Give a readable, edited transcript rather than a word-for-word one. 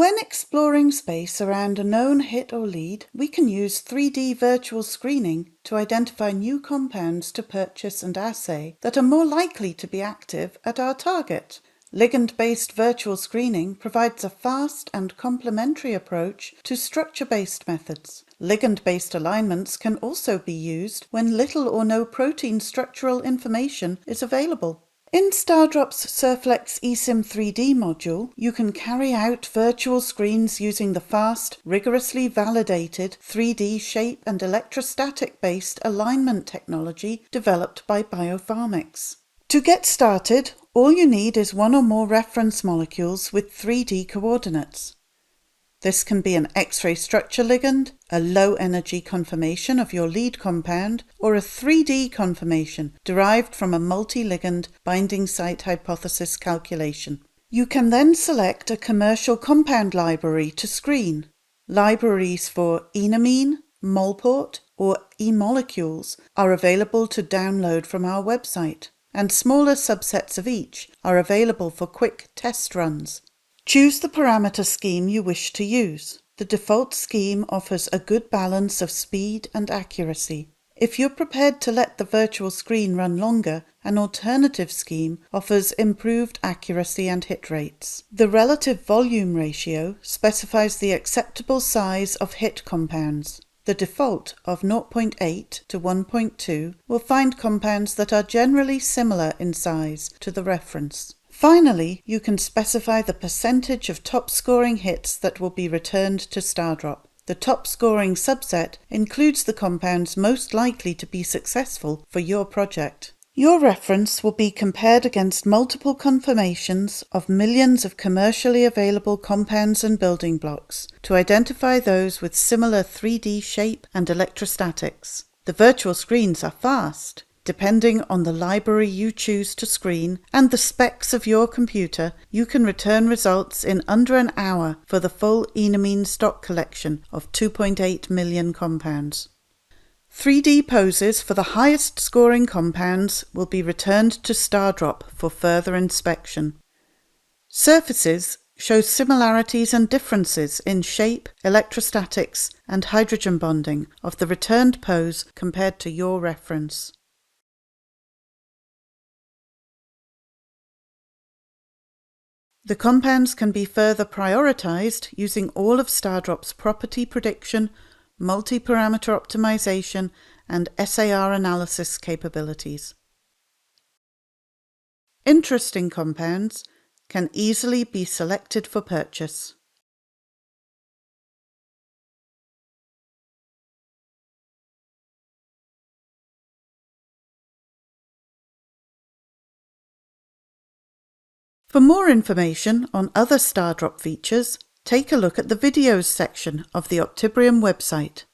When exploring space around a known hit or lead, we can use 3D virtual screening to identify new compounds to purchase and assay that are more likely to be active at our target. Ligand-based virtual screening provides a fast and complementary approach to structure-based methods. Ligand-based alignments can also be used when little or no protein structural information is available. In StarDrop's Surflex eSim3D module, you can carry out virtual screens using the fast, rigorously validated 3D shape and electrostatic-based alignment technology developed by BioPharmics. To get started, all you need is one or more reference molecules with 3D coordinates. This can be an X-ray structure ligand, a low-energy conformation of your lead compound, or a 3D conformation derived from a multi-ligand binding site hypothesis calculation. You can then select a commercial compound library to screen. Libraries for enamine, molport, or e-molecules are available to download from our website, and smaller subsets of each are available for quick test runs. Choose the parameter scheme you wish to use. The default scheme offers a good balance of speed and accuracy. If you're prepared to let the virtual screen run longer, an alternative scheme offers improved accuracy and hit rates. The relative volume ratio specifies the acceptable size of hit compounds. The default of 0.8 to 1.2 will find compounds that are generally similar in size to the reference. Finally, you can specify the percentage of top-scoring hits that will be returned to StarDrop. The top-scoring subset includes the compounds most likely to be successful for your project. Your reference will be compared against multiple conformations of millions of commercially available compounds and building blocks to identify those with similar 3D shape and electrostatics. The virtual screens are fast. Depending on the library you choose to screen and the specs of your computer, you can return results in under an hour for the full enamine stock collection of 2.8 million compounds. 3D poses for the highest scoring compounds will be returned to StarDrop for further inspection. Surfaces show similarities and differences in shape, electrostatics, and hydrogen bonding of the returned pose compared to your reference. The compounds can be further prioritized using all of StarDrop's property prediction, multi-parameter optimization, and SAR analysis capabilities. Interesting compounds can easily be selected for purchase. For more information on other StarDrop features, take a look at the Videos section of the Optibrium website.